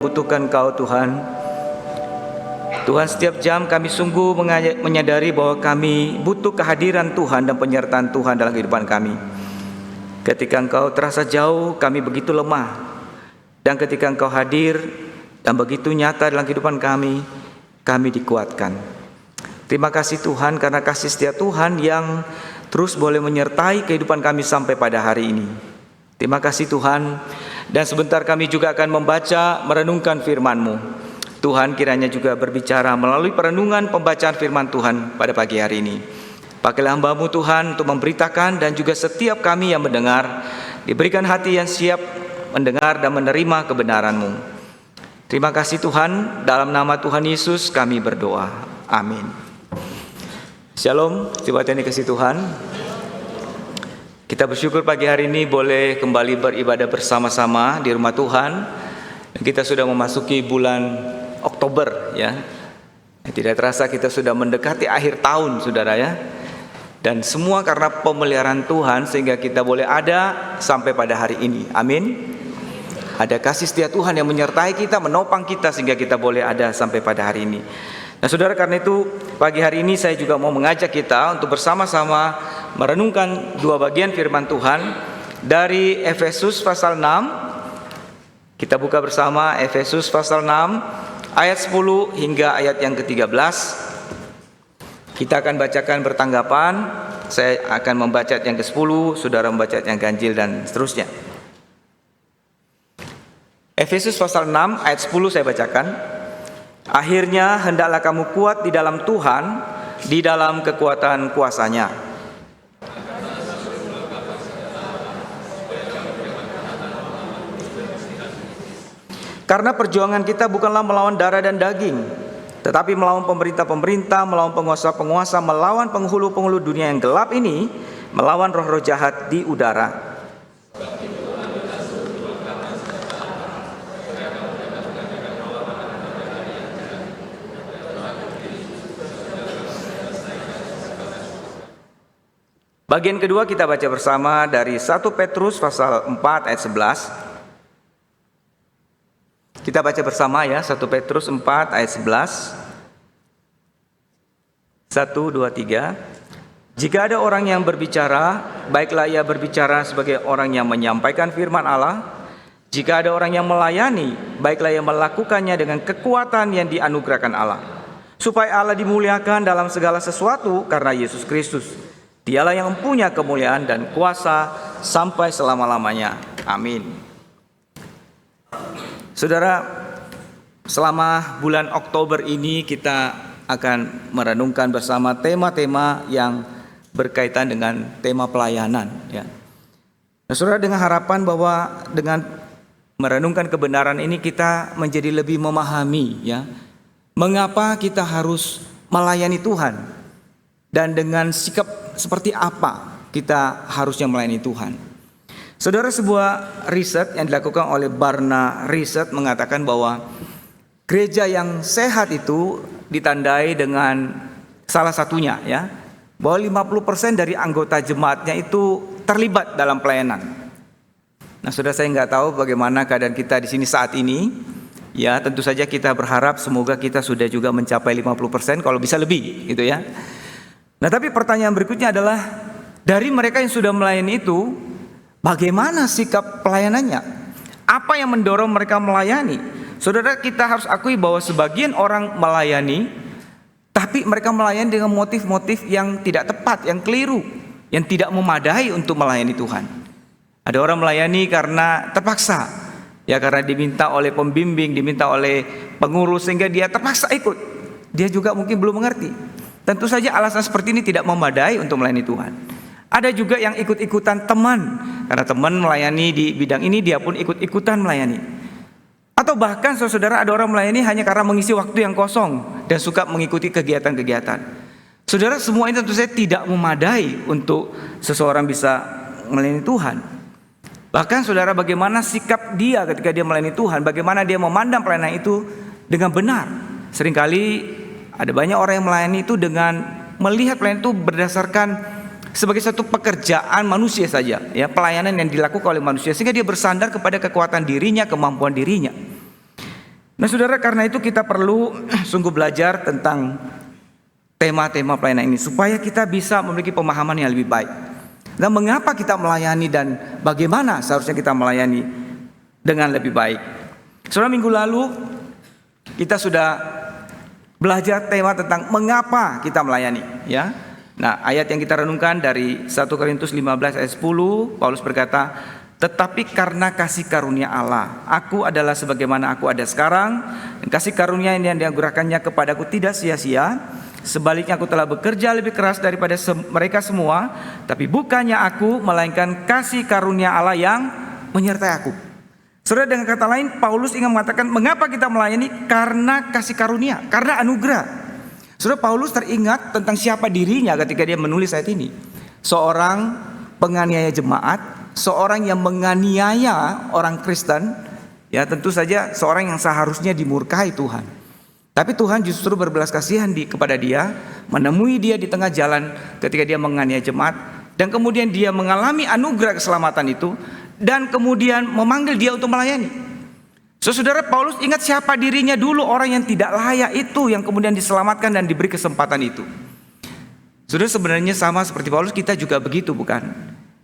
Butuhkan Kau Tuhan. Tuhan, setiap jam kami sungguh menyadari bahwa kami butuh kehadiran Tuhan dan penyertaan Tuhan dalam kehidupan kami. Ketika Engkau terasa jauh, kami begitu lemah. Dan ketika Engkau hadir dan begitu nyata dalam kehidupan kami dikuatkan. Terima kasih Tuhan, karena kasih setia Tuhan yang terus boleh menyertai kehidupan kami sampai pada hari ini. Terima kasih Tuhan. Dan sebentar kami juga akan membaca, merenungkan firman-Mu. Tuhan kiranya juga berbicara melalui perenungan pembacaan firman Tuhan pada pagi hari ini. Pakailah hamba-Mu Tuhan untuk memberitakan, dan juga setiap kami yang mendengar diberikan hati yang siap mendengar dan menerima kebenaran-Mu. Terima kasih Tuhan, dalam nama Tuhan Yesus kami berdoa. Amin. Shalom, jemaat yang dikasihi Tuhan. Kita bersyukur pagi hari ini boleh kembali beribadah bersama-sama di rumah Tuhan. Dan kita sudah memasuki bulan Oktober ya. Tidak terasa kita sudah mendekati akhir tahun, saudara ya. Dan semua karena pemeliharaan Tuhan sehingga kita boleh ada sampai pada hari ini. Amin. Ada kasih setia Tuhan yang menyertai kita, menopang kita sehingga kita boleh ada sampai pada hari ini. Nah saudara, karena itu pagi hari ini saya juga mau mengajak kita untuk bersama-sama merenungkan dua bagian firman Tuhan dari Efesus pasal 6. Kita buka bersama Efesus pasal 6 ayat 10 hingga ayat yang ke-13. Kita akan bacakan bertanggapan. Saya akan membaca ayat yang ke-10, saudara membaca ayat yang ganjil dan seterusnya. Efesus pasal 6 ayat 10 saya bacakan. Akhirnya hendaklah kamu kuat di dalam Tuhan, di dalam kekuatan kuasa-Nya. Karena perjuangan kita bukanlah melawan darah dan daging, tetapi melawan pemerintah-pemerintah, melawan penguasa-penguasa, melawan penghulu-penghulu dunia yang gelap ini, melawan roh-roh jahat di udara. Bagian kedua kita baca bersama dari 1 Petrus pasal 4 ayat 11. Kita baca bersama ya, 1 Petrus 4 ayat 11. 1, 2, 3. Jika ada orang yang berbicara, baiklah ia berbicara sebagai orang yang menyampaikan firman Allah. Jika ada orang yang melayani, baiklah ia melakukannya dengan kekuatan yang dianugerahkan Allah, supaya Allah dimuliakan dalam segala sesuatu karena Yesus Kristus. Dialah yang mempunyai kemuliaan dan kuasa sampai selama-lamanya. Amin. Saudara, selama bulan Oktober ini kita akan merenungkan bersama tema-tema yang berkaitan dengan tema pelayanan ya. Nah, saudara, dengan harapan bahwa dengan merenungkan kebenaran ini kita menjadi lebih memahami ya, mengapa kita harus melayani Tuhan, dan dengan sikap seperti apa kita harusnya melayani Tuhan. Saudara, sebuah riset yang dilakukan oleh Barna Riset mengatakan bahwa gereja yang sehat itu ditandai dengan salah satunya ya, bahwa 50% dari anggota jemaatnya itu terlibat dalam pelayanan. Nah, saudara, saya nggak tahu bagaimana keadaan kita di sini saat ini. Ya, tentu saja kita berharap semoga kita sudah juga mencapai 50%, kalau bisa lebih gitu ya. Nah, tapi pertanyaan berikutnya adalah, dari mereka yang sudah melayani itu, bagaimana sikap pelayanannya? Apa yang mendorong mereka melayani? Saudara, kita harus akui bahwa sebagian orang melayani, tapi mereka melayani dengan motif-motif yang tidak tepat, yang keliru, yang tidak memadai untuk melayani Tuhan. Ada orang melayani karena terpaksa, ya, karena diminta oleh pembimbing, diminta oleh pengurus, sehingga dia terpaksa ikut. Dia juga mungkin belum mengerti. Tentu saja alasan seperti ini tidak memadai untuk melayani Tuhan. Ada juga yang ikut-ikutan teman, karena teman melayani di bidang ini, dia pun ikut-ikutan melayani. Atau bahkan saudara, ada orang melayani hanya karena mengisi waktu yang kosong dan suka mengikuti kegiatan-kegiatan. Saudara, semua ini tentu saja tidak memadai untuk seseorang bisa melayani Tuhan. Bahkan saudara, bagaimana sikap dia ketika dia melayani Tuhan, bagaimana dia memandang pelayanan itu dengan benar. Seringkali ada banyak orang yang melayani itu dengan melihat pelayanan itu berdasarkan sebagai satu pekerjaan manusia saja, ya, pelayanan yang dilakukan oleh manusia, sehingga dia bersandar kepada kekuatan dirinya, kemampuan dirinya. Nah saudara, karena itu kita perlu sungguh belajar tentang tema-tema pelayanan ini supaya kita bisa memiliki pemahaman yang lebih baik. Dan mengapa kita melayani dan bagaimana seharusnya kita melayani dengan lebih baik. Saudara, minggu lalu kita sudah belajar tema tentang mengapa kita melayani, ya. Nah, ayat yang kita renungkan dari 1 Korintus 15 ayat 10, Paulus berkata, "Tetapi karena kasih karunia Allah, aku adalah sebagaimana aku ada sekarang, dan kasih karunia yang dianugerahkannya kepadaku tidak sia-sia. Sebaliknya aku telah bekerja lebih keras daripada mereka semua, tapi bukannya aku, melainkan kasih karunia Allah yang menyertai aku." Saudara, dengan kata lain, Paulus ingin mengatakan mengapa kita melayani, karena kasih karunia, karena anugerah. Saudara, Paulus teringat tentang siapa dirinya ketika dia menulis ayat ini. Seorang penganiaya jemaat, seorang yang menganiaya orang Kristen, ya tentu saja seorang yang seharusnya dimurkai Tuhan. Tapi Tuhan justru berbelas kasihan kepada dia, menemui dia di tengah jalan ketika dia menganiaya jemaat, dan kemudian dia mengalami anugerah keselamatan itu, dan kemudian memanggil dia untuk melayani. Saudara, Paulus ingat siapa dirinya dulu, orang yang tidak layak itu yang kemudian diselamatkan dan diberi kesempatan itu. Saudara, sebenarnya sama seperti Paulus, kita juga begitu, bukan?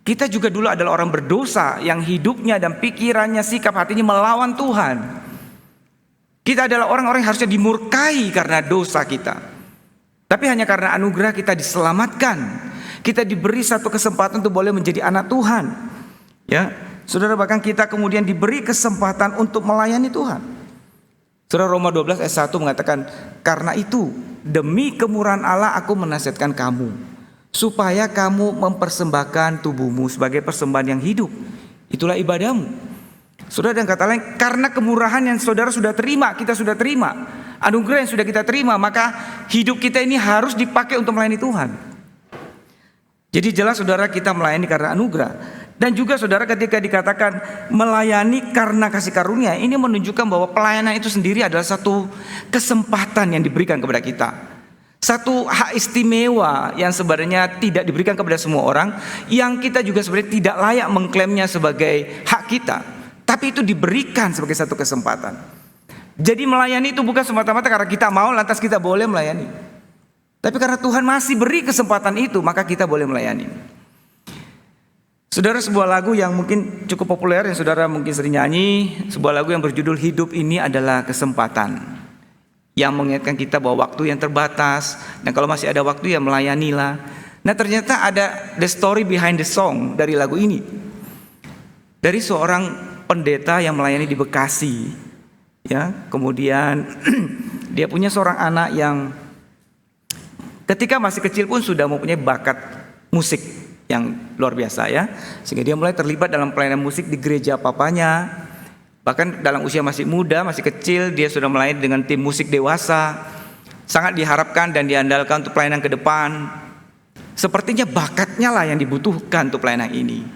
Kita juga dulu adalah orang berdosa yang hidupnya dan pikirannya, sikap hatinya melawan Tuhan. Kita adalah orang-orang yang harusnya dimurkai karena dosa kita. Tapi hanya karena anugerah kita diselamatkan. Kita diberi satu kesempatan untuk boleh menjadi anak Tuhan. Ya, saudara, bahkan kita kemudian diberi kesempatan untuk melayani Tuhan. Saudara, Roma 12 ayat 1 mengatakan, "Karena itu demi kemurahan Allah aku menasihatkan kamu, supaya kamu mempersembahkan tubuhmu sebagai persembahan yang hidup. Itulah ibadahmu." Saudara, dengan kata lain, karena kemurahan yang saudara sudah terima, kita sudah terima, anugerah yang sudah kita terima, maka hidup kita ini harus dipakai untuk melayani Tuhan. Jadi jelas saudara, kita melayani karena anugerah. Dan juga saudara, ketika dikatakan melayani karena kasih karunia, ini menunjukkan bahwa pelayanan itu sendiri adalah satu kesempatan yang diberikan kepada kita. Satu hak istimewa yang sebenarnya tidak diberikan kepada semua orang, yang kita juga sebenarnya tidak layak mengklaimnya sebagai hak kita. Tapi itu diberikan sebagai satu kesempatan. Jadi melayani itu bukan semata-mata karena kita mau lantas kita boleh melayani. Tapi karena Tuhan masih beri kesempatan itu, maka kita boleh melayani. Saudara, sebuah lagu yang mungkin cukup populer yang saudara mungkin sering nyanyi, sebuah lagu yang berjudul "Hidup Ini Adalah Kesempatan", yang mengingatkan kita bahwa waktu yang terbatas, dan kalau masih ada waktu ya melayanilah. Nah, ternyata ada the story behind the song dari lagu ini, dari seorang pendeta yang melayani di Bekasi. Ya, kemudian dia punya seorang anak yang ketika masih kecil pun sudah mempunyai bakat musik yang luar biasa, ya, sehingga dia mulai terlibat dalam pelayanan musik di gereja papanya. Bahkan dalam usia masih muda, masih kecil, dia sudah melayani dengan tim musik dewasa. Sangat diharapkan dan diandalkan untuk pelayanan ke depan. Sepertinya bakatnya lah yang dibutuhkan untuk pelayanan ini.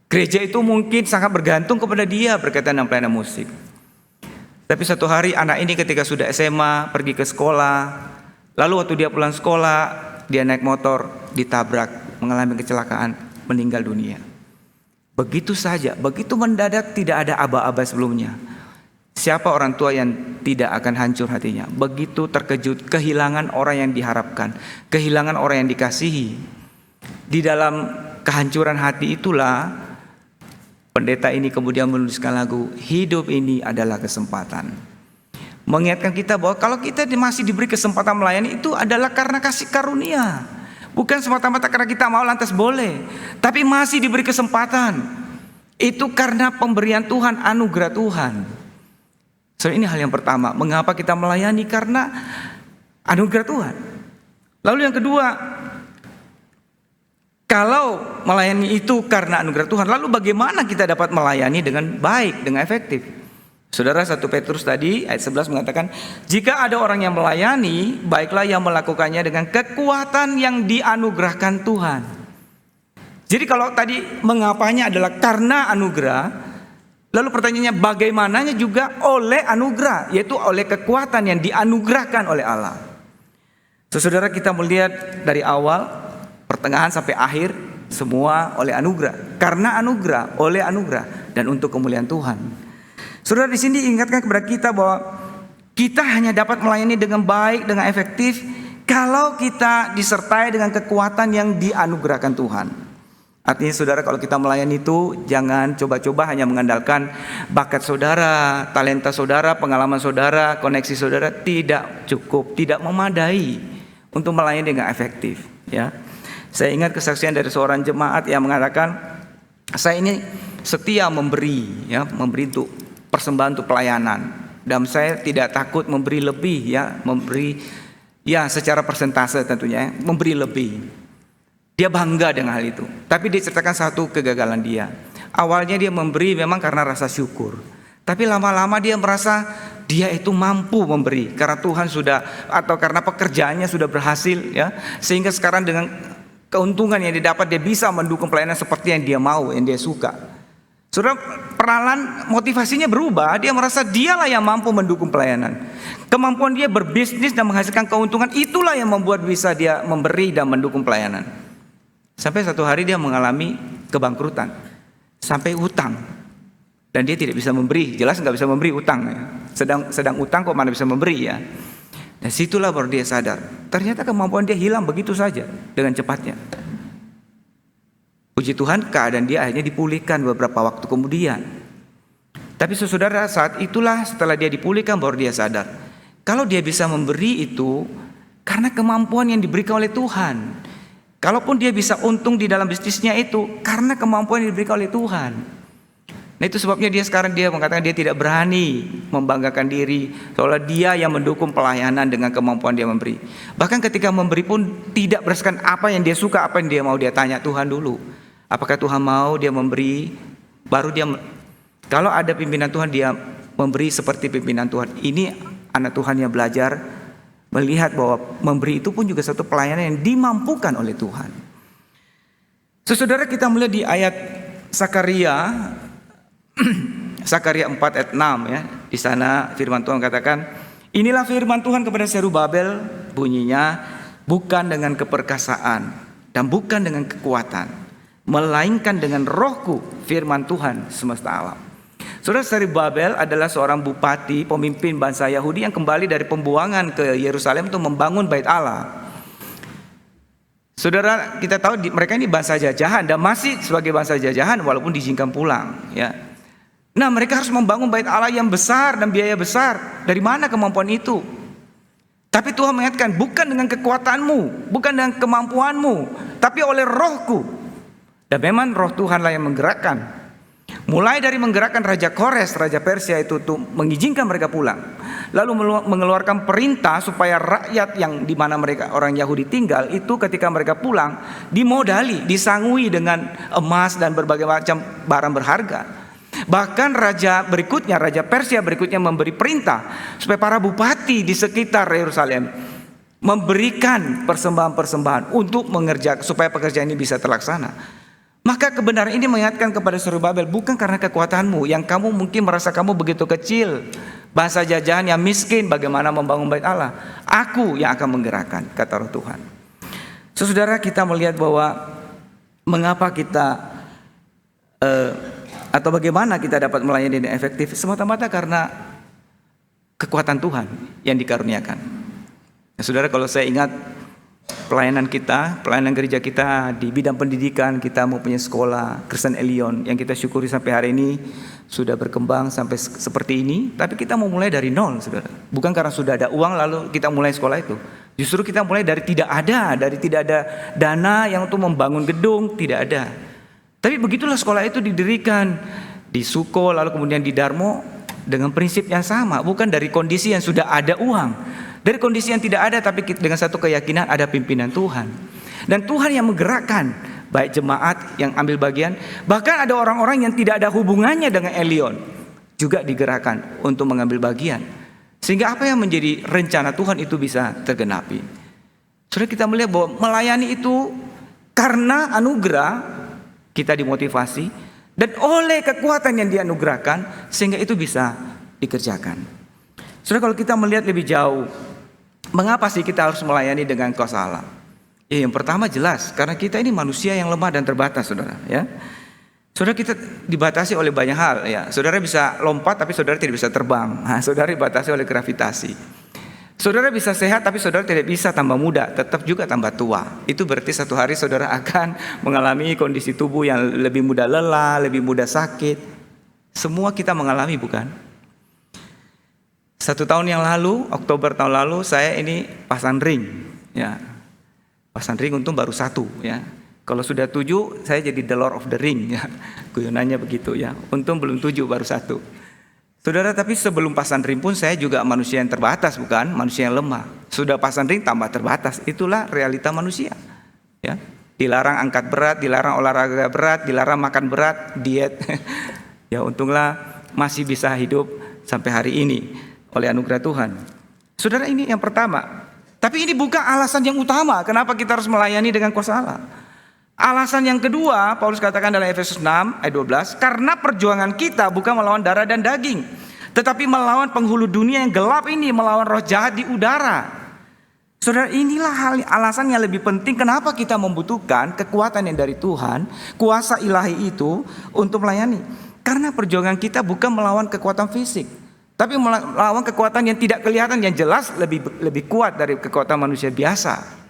Gereja itu mungkin sangat bergantung kepada dia berkaitan dengan pelayanan musik. Tapi satu hari anak ini ketika sudah SMA pergi ke sekolah, lalu waktu dia pulang sekolah, dia naik motor, ditabrak, mengalami kecelakaan, meninggal dunia. Begitu saja, begitu mendadak, tidak ada aba-aba sebelumnya. Siapa orang tua yang tidak akan hancur hatinya? Begitu terkejut, kehilangan orang yang diharapkan, kehilangan orang yang dikasihi. Di dalam kehancuran hati itulah pendeta ini kemudian menuliskan lagu "Hidup Ini Adalah Kesempatan", mengingatkan kita bahwa kalau kita masih diberi kesempatan melayani, itu adalah karena kasih karunia. Bukan semata-mata karena kita mau lantas boleh, tapi masih diberi kesempatan. Itu karena pemberian Tuhan, anugerah Tuhan. So, ini hal yang pertama, mengapa kita melayani, karena anugerah Tuhan. Lalu yang kedua, kalau melayani itu karena anugerah Tuhan, lalu bagaimana kita dapat melayani dengan baik, dengan efektif? Saudara, 1 Petrus tadi ayat 11 mengatakan, "Jika ada orang yang melayani, baiklah yang melakukannya dengan kekuatan yang dianugerahkan Tuhan." Jadi kalau tadi mengapanya adalah karena anugerah, lalu pertanyaannya bagaimananya juga oleh anugerah, yaitu oleh kekuatan yang dianugerahkan oleh Allah. Saudara, kita melihat dari awal, pertengahan sampai akhir, semua oleh anugerah. Karena anugerah, oleh anugerah, dan untuk kemuliaan Tuhan. Saudara, di sini ingatkan kepada kita bahwa Kita hanya dapat melayani dengan baik, dengan efektif kalau kita disertai dengan kekuatan yang dianugerahkan Tuhan. Artinya saudara, kalau kita melayani itu jangan coba-coba hanya mengandalkan bakat saudara, talenta saudara, pengalaman saudara, koneksi saudara. Tidak cukup, tidak memadai untuk melayani dengan efektif, ya. Saya ingat kesaksian dari seorang jemaat yang mengatakan, saya ini setia memberi, ya, memberi untuk persembahan untuk pelayanan. Dan saya tidak takut memberi lebih, ya, memberi ya secara persentase tentunya, memberi lebih. Dia bangga dengan hal itu. Tapi dia ceritakan satu kegagalan dia. Awalnya dia memberi memang karena rasa syukur. Tapi lama-lama dia merasa dia itu mampu memberi karena Tuhan sudah, atau karena pekerjaannya sudah berhasil, ya. Sehingga sekarang dengan keuntungan yang didapat dia bisa mendukung pelayanan seperti yang dia mau, yang dia suka. Saudara, perlahan motivasinya berubah. Dia merasa dialah yang mampu mendukung pelayanan. Kemampuan dia berbisnis dan menghasilkan keuntungan, itulah yang membuat bisa dia memberi dan mendukung pelayanan. Sampai satu hari dia mengalami kebangkrutan, sampai utang, dan dia tidak bisa memberi. Jelas nggak bisa memberi utang, ya. Sedang utang kok mana bisa memberi, ya. Dan situlah baru dia sadar, ternyata kemampuan dia hilang begitu saja dengan cepatnya. Puji Tuhan, keadaan dia akhirnya dipulihkan beberapa waktu kemudian. Tapi saudara, saat itulah setelah dia dipulihkan baru dia sadar, kalau dia bisa memberi itu karena kemampuan yang diberikan oleh Tuhan. Kalaupun dia bisa untung di dalam bisnisnya itu karena kemampuan yang diberikan oleh Tuhan. Nah, itu sebabnya dia sekarang dia mengatakan dia tidak berani membanggakan diri seolah dia yang mendukung pelayanan dengan kemampuan dia memberi. Bahkan ketika memberi pun tidak berdasarkan apa yang dia suka, apa yang dia mau. Dia tanya Tuhan dulu, apakah Tuhan mau dia memberi, baru dia, kalau ada pimpinan Tuhan dia memberi seperti pimpinan Tuhan. Ini anak Tuhan yang belajar melihat bahwa memberi itu pun juga satu pelayanan yang dimampukan oleh Tuhan. Saudara, kita melihat di ayat Zakaria 4 ayat 6, ya. Di sana firman Tuhan katakan, inilah firman Tuhan kepada Zerubabel, bunyinya, bukan dengan keperkasaan dan bukan dengan kekuatan, melainkan dengan rohku, firman Tuhan semesta alam. Saudara, Zerubabel adalah seorang bupati, pemimpin bangsa Yahudi yang kembali dari pembuangan ke Yerusalem untuk membangun bait Allah. Saudara, kita tahu mereka ini bangsa jajahan dan masih sebagai bangsa jajahan walaupun diizinkan pulang, ya. Nah, mereka harus membangun bait Allah yang besar dan biaya besar. Dari mana kemampuan itu? Tapi Tuhan mengatakan, bukan dengan kekuatanmu, bukan dengan kemampuanmu, tapi oleh rohku. Dan memang roh Tuhanlah yang menggerakkan. Mulai dari menggerakkan Raja Kores, Raja Persia itu untuk mengizinkan mereka pulang. Lalu mengeluarkan perintah supaya rakyat yang di mana mereka orang Yahudi tinggal itu ketika mereka pulang dimodali, disangui dengan emas dan berbagai macam barang berharga. Bahkan raja berikutnya, Raja Persia berikutnya memberi perintah supaya para bupati di sekitar Yerusalem memberikan persembahan-persembahan untuk mengerjakan supaya pekerjaan ini bisa terlaksana. Maka kebenaran ini mengingatkan kepada Zerubabel, bukan karena kekuatanmu yang kamu mungkin merasa kamu begitu kecil, bangsa jajahan yang miskin, bagaimana membangun bait Allah. Aku yang akan menggerakkan, kata roh Tuhan. Saudara, kita melihat bahwa mengapa kita atau bagaimana kita dapat melayani dengan efektif, semata-mata karena kekuatan Tuhan yang dikaruniakan. Nah, saudara, kalau saya ingat pelayanan kita, pelayanan gereja kita di bidang pendidikan, kita mempunyai sekolah Kristen Elion yang kita syukuri sampai hari ini sudah berkembang sampai seperti ini. Tapi kita mau mulai dari nol, saudara. Bukan karena sudah ada uang lalu kita mulai sekolah itu. Justru kita mulai dari tidak ada dana yang untuk membangun gedung, tidak ada. Tapi begitulah sekolah itu didirikan di Suko lalu kemudian di Darmo dengan prinsip yang sama, bukan dari kondisi yang sudah ada uang. Dari kondisi yang tidak ada, tapi dengan satu keyakinan ada pimpinan Tuhan. Dan Tuhan yang menggerakkan, baik jemaat yang ambil bagian, bahkan ada orang-orang yang tidak ada hubungannya dengan Elion juga digerakkan untuk mengambil bagian. Sehingga apa yang menjadi rencana Tuhan itu bisa tergenapi. Saudara, kita melihat bahwa melayani itu karena anugerah kita dimotivasi dan oleh kekuatan yang dianugerahkan sehingga itu bisa dikerjakan. Saudara, kalau kita melihat lebih jauh, mengapa sih kita harus melayani dengan kuasa Allah? Yang pertama jelas, karena kita ini manusia yang lemah dan terbatas, saudara. Ya, Saudara, kita dibatasi oleh banyak hal ya. Saudara bisa lompat tapi saudara tidak bisa terbang. Nah, saudara dibatasi oleh gravitasi. Saudara bisa sehat tapi saudara tidak bisa tambah muda, tetap juga tambah tua. Itu berarti satu hari saudara akan mengalami kondisi tubuh yang lebih mudah lelah, lebih mudah sakit. Semua kita mengalami, bukan? 1 tahun yang lalu, Oktober tahun lalu, saya ini pasang ring ya. Pasang ring untung baru 1 ya. Kalau sudah 7, saya jadi the Lord of the Ring ya. Guyonannya begitu ya. Untung belum 7, baru 1. Saudara, tapi sebelum pasang ring pun saya juga manusia yang terbatas, bukan? Manusia yang lemah. Sudah pasang ring tambah terbatas. Itulah realita manusia. Ya. Dilarang angkat berat, dilarang olahraga berat, dilarang makan berat, diet. Ya, untunglah masih bisa hidup sampai hari ini oleh anugerah Tuhan. Saudara, ini yang pertama. Tapi ini bukan alasan yang utama kenapa kita harus melayani dengan kuasa Allah. Alasan yang kedua, Paulus katakan dalam Efesus 6 ayat 12, karena perjuangan kita bukan melawan darah dan daging, tetapi melawan penghulu dunia yang gelap ini, melawan roh jahat di udara. Saudara, inilah alasan yang lebih penting kenapa kita membutuhkan kekuatan yang dari Tuhan, kuasa ilahi itu untuk melayani. Karena perjuangan kita bukan melawan kekuatan fisik, tapi melawan kekuatan yang tidak kelihatan, yang jelas lebih kuat dari kekuatan manusia biasa.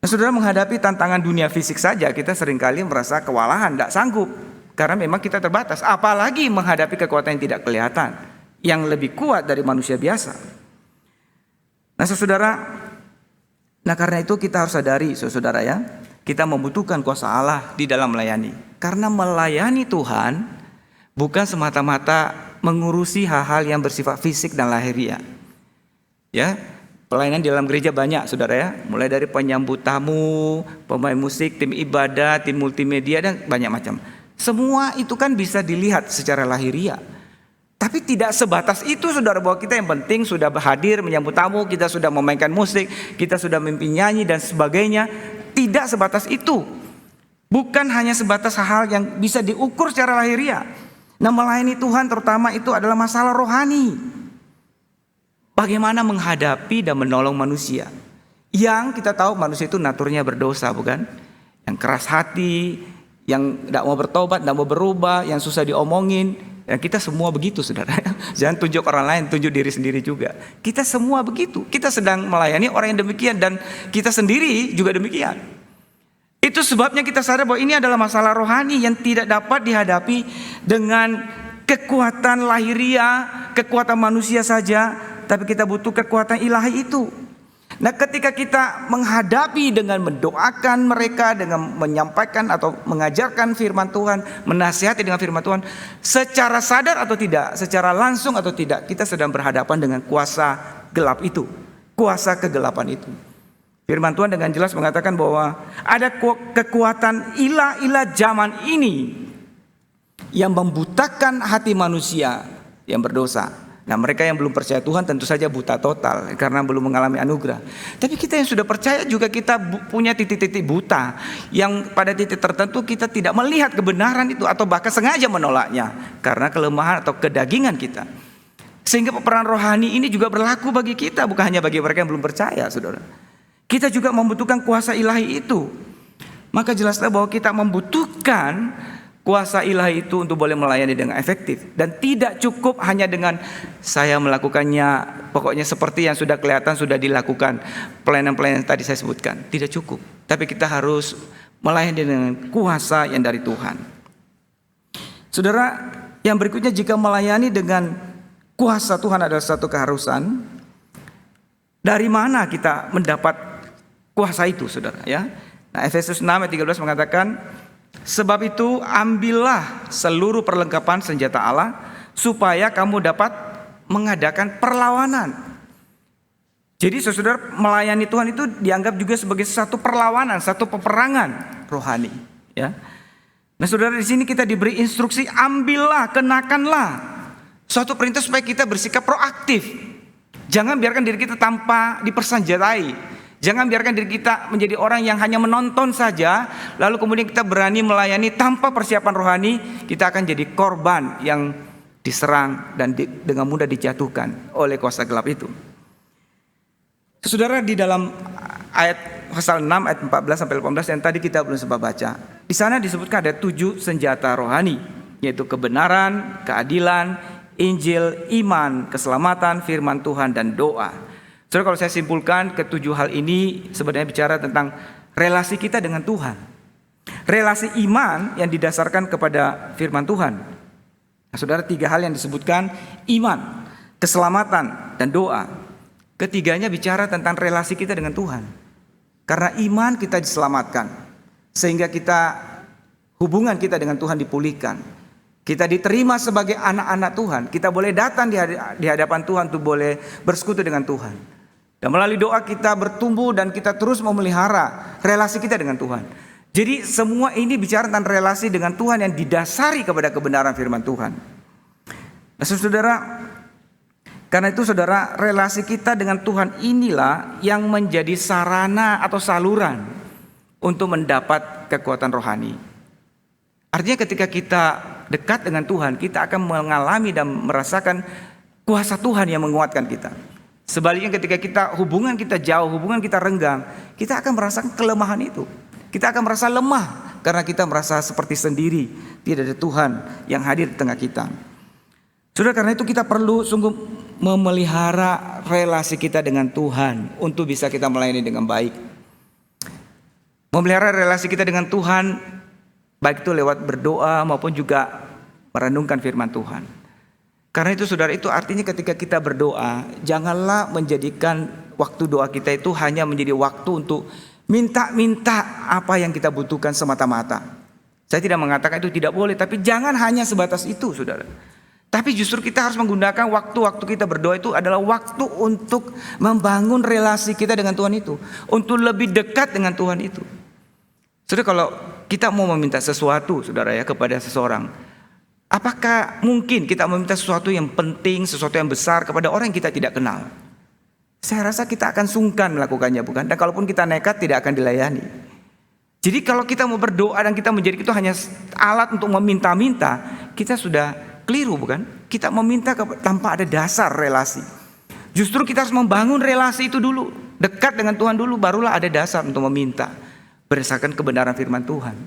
Nah, saudara, menghadapi tantangan dunia fisik saja kita seringkali merasa kewalahan, tidak sanggup. Karena memang kita terbatas. Apalagi menghadapi kekuatan yang tidak kelihatan, yang lebih kuat dari manusia biasa. Nah, saudara, karena itu kita harus sadari, saudara ya, kita membutuhkan kuasa Allah di dalam melayani. Karena melayani Tuhan bukan semata-mata mengurusi hal-hal yang bersifat fisik dan lahiriah. Ya. Pelayanan di dalam gereja banyak, saudara ya. Mulai dari penyambut tamu, pemain musik, tim ibadah, tim multimedia, dan banyak macam. Semua itu kan bisa dilihat secara lahiriah. Tapi tidak sebatas itu, saudara, bahwa kita yang penting sudah hadir menyambut tamu, kita sudah memainkan musik, kita sudah mimpi nyanyi dan sebagainya. Tidak sebatas itu. Bukan hanya sebatas hal yang bisa diukur secara lahiriah. Nah, melayani Tuhan terutama itu adalah masalah rohani. Bagaimana menghadapi dan menolong manusia yang kita tahu manusia itu naturnya berdosa, bukan? Yang keras hati, yang tidak mau bertobat, tidak mau berubah, yang susah diomongin. Dan kita semua begitu, saudara. Jangan tunjuk orang lain, tunjuk diri sendiri juga. Kita semua begitu. Kita sedang melayani orang yang demikian dan kita sendiri juga demikian. Itu sebabnya kita sadar bahwa ini adalah masalah rohani yang tidak dapat dihadapi dengan kekuatan lahiriah, kekuatan manusia saja. Tapi kita butuh kekuatan ilahi itu. Nah, ketika kita menghadapi dengan mendoakan mereka, dengan menyampaikan atau mengajarkan firman Tuhan, menasihati dengan firman Tuhan, secara sadar atau tidak, secara langsung atau tidak, kita sedang berhadapan dengan kuasa gelap itu, kuasa kegelapan itu. Firman Tuhan dengan jelas mengatakan bahwa ada kekuatan ilah-ilah zaman ini yang membutakan hati manusia yang berdosa. Nah, mereka yang belum percaya Tuhan tentu saja buta total karena belum mengalami anugerah. Tapi kita yang sudah percaya juga kita punya titik-titik buta yang pada titik tertentu kita tidak melihat kebenaran itu atau bahkan sengaja menolaknya karena kelemahan atau kedagingan kita. Sehingga peperangan rohani ini juga berlaku bagi kita, bukan hanya bagi mereka yang belum percaya, saudara. Kita juga membutuhkan kuasa ilahi itu. Maka jelaslah bahwa kita membutuhkan kuasa ilahi itu untuk boleh melayani dengan efektif. Dan tidak cukup hanya dengan saya melakukannya, pokoknya seperti yang sudah kelihatan sudah dilakukan pelayanan-pelayanan yang tadi saya sebutkan. Tidak cukup. Tapi kita harus melayani dengan kuasa yang dari Tuhan. Saudara, yang berikutnya, jika melayani dengan kuasa Tuhan adalah satu keharusan, dari mana kita mendapat kuasa itu, saudara ya? Nah, Efesus 6 ayat 13 mengatakan, sebab itu ambillah seluruh perlengkapan senjata Allah supaya kamu dapat mengadakan perlawanan. Jadi saudara, melayani Tuhan itu dianggap juga sebagai satu perlawanan, satu peperangan rohani, ya. Nah, saudara, di sini kita diberi instruksi, ambillah, kenakanlah. Suatu perintah supaya kita bersikap proaktif. Jangan biarkan diri kita tanpa dipersenjatai. Jangan biarkan diri kita menjadi orang yang hanya menonton saja, lalu kemudian kita berani melayani tanpa persiapan rohani. Kita akan jadi korban yang diserang dan dengan mudah dijatuhkan oleh kuasa gelap itu. Saudara, di dalam ayat pasal 6 ayat 14 sampai 18 yang tadi kita belum sempat baca, di Di sana disebutkan ada 7 senjata rohani, yaitu kebenaran, keadilan, Injil, iman, keselamatan, firman Tuhan, dan doa. Saudara, kalau saya simpulkan, ke-7 hal ini sebenarnya bicara tentang relasi kita dengan Tuhan. Relasi iman yang didasarkan kepada firman Tuhan. Nah, saudara, 3 hal yang disebutkan: iman, keselamatan, dan doa. Ketiganya bicara tentang relasi kita dengan Tuhan. Karena iman kita diselamatkan, sehingga hubungan kita dengan Tuhan dipulihkan. Kita diterima sebagai anak-anak Tuhan. Kita boleh datang di hadapan Tuhan untuk boleh bersekutu dengan Tuhan. Dan melalui doa kita bertumbuh dan kita terus memelihara relasi kita dengan Tuhan. Jadi semua ini bicara tentang relasi dengan Tuhan yang didasari kepada kebenaran firman Tuhan. Nah, saudara, karena itu saudara, relasi kita dengan Tuhan inilah yang menjadi sarana atau saluran untuk mendapat kekuatan rohani. Artinya ketika kita dekat dengan Tuhan, kita akan mengalami dan merasakan kuasa Tuhan yang menguatkan kita. Sebaliknya ketika hubungan kita jauh, hubungan kita renggang, kita akan merasakan kelemahan itu. Kita akan merasa lemah karena kita merasa seperti sendiri, tidak ada Tuhan yang hadir di tengah kita. Saudara, karena itu kita perlu sungguh memelihara relasi kita dengan Tuhan untuk bisa kita melayani dengan baik. Memelihara relasi kita dengan Tuhan, baik itu lewat berdoa maupun juga merenungkan firman Tuhan. Karena itu saudara, itu artinya ketika kita berdoa, janganlah menjadikan waktu doa kita itu hanya menjadi waktu untuk minta apa yang kita butuhkan semata-mata. Saya tidak mengatakan itu tidak boleh, tapi jangan hanya sebatas itu, saudara. Tapi justru kita harus menggunakan waktu-waktu kita berdoa itu adalah waktu untuk membangun relasi kita dengan Tuhan itu, untuk lebih dekat dengan Tuhan itu. Saudara, kalau kita mau meminta sesuatu, saudara ya, kepada seseorang, apakah mungkin kita meminta sesuatu yang penting, sesuatu yang besar kepada orang yang kita tidak kenal? Saya rasa kita akan sungkan melakukannya, bukan? Dan kalaupun kita nekat, tidak akan dilayani. Jadi kalau kita mau berdoa dan kita menjadi itu hanya alat untuk meminta-minta, kita sudah keliru, bukan? Kita meminta tanpa ada dasar relasi. Justru kita harus membangun relasi itu dulu, dekat dengan Tuhan dulu, barulah ada dasar untuk meminta berdasarkan kebenaran firman Tuhan.